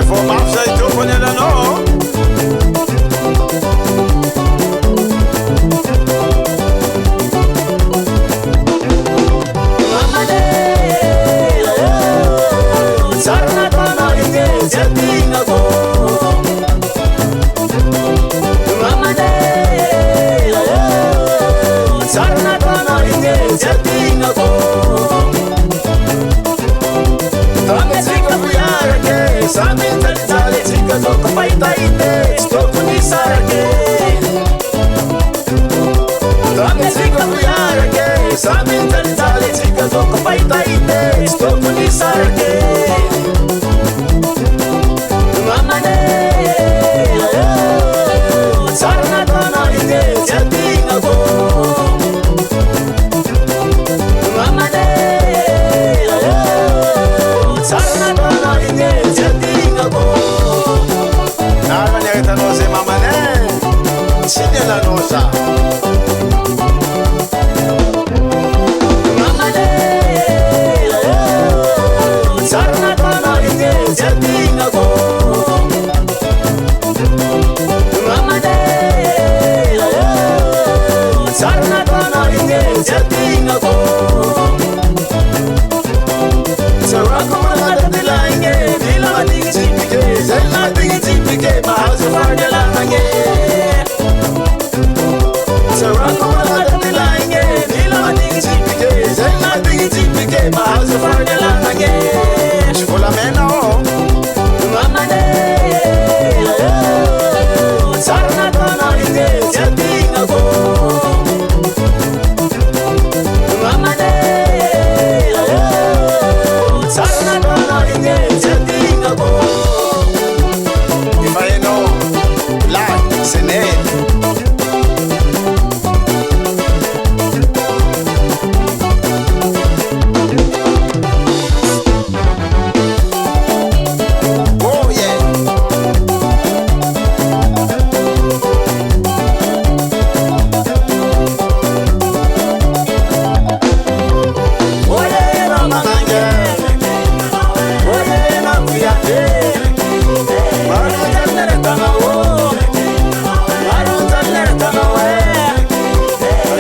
for mafsa ito po nila no. Sarna kono ite jatinga ko. Mama de sarna kono ite jatinga ko. Tame singa buyara ke sami tali tali singa zo kapaita ite stoku ni sarake. Tame singa buyara ke sami tali tali singa zo kapaita ite stoku ni sarake. Mama de sarna kono ite jatinga ko. Mama de sarna kono ite jatinga ko. Nara nyata no se mama ne sine la nosa. Mama de sarna kono ite jatinga ko. Mama de sarna kono ite jatinga ko. Sarako mala de la inge dila tingi tipike zella tingi tipike ma house for de la inge. Sarako mala de la inge dila tingi tipike zella tingi tipike ma house for de la inge. Shkola mena o. Mama de sarna kono ite jatinga ko. Mama de sarna kono ite jatinga ko. If I know black senate. Oh yeah. Oye mama nge. Oye na kuyate. Mara tanere tanawo. Mara tanere tanawe.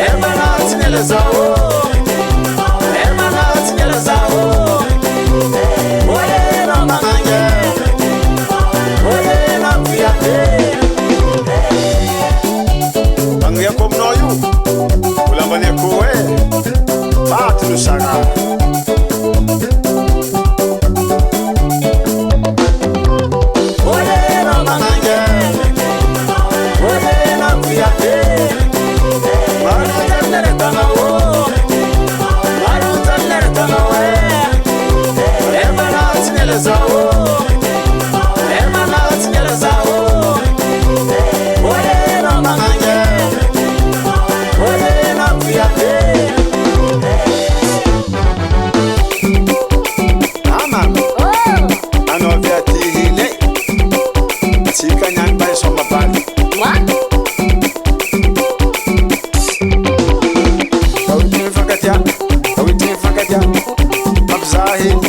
Emana tinele zawo. Emana tinele zawo. Oye mama nge. Oye na kuyate. Bangu ya komnoyu. Ulambane kuwe. Fatu nushanga. Oye mama nge. Oye na kuyate. Mara tanere tanawo. Mara tanere tanawe. Emana tinele zawo. Emana tinele zawo. Oye mama nge. Oye na kuyate. Mama, ano viati hile. Chika nyan pa soma bali. Kawitin fakatia. Mabzahin.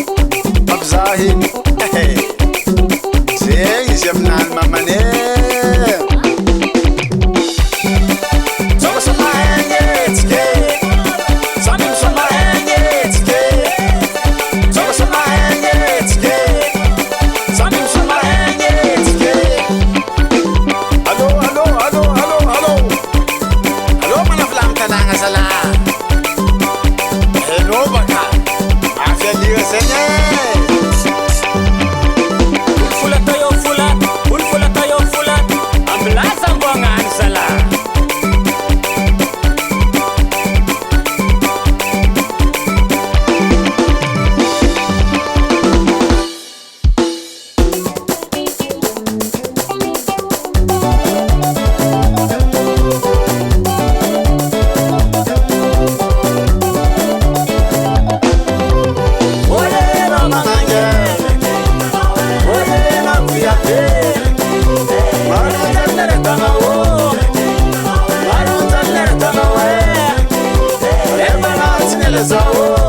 Say jemnan mamane. Sama hengetske. Sama hengetske. Sama hengetske. Sama hengetske. Allo. Allo mana flam tananga sala. Hello baka. Afya liga senye. Fula tayo fula. Ambulance ambwangan sala. Oye mama nge. Oye na kuyate. Mara tanere tanawo. Mara tanere tanawe. Emana tinele zawo.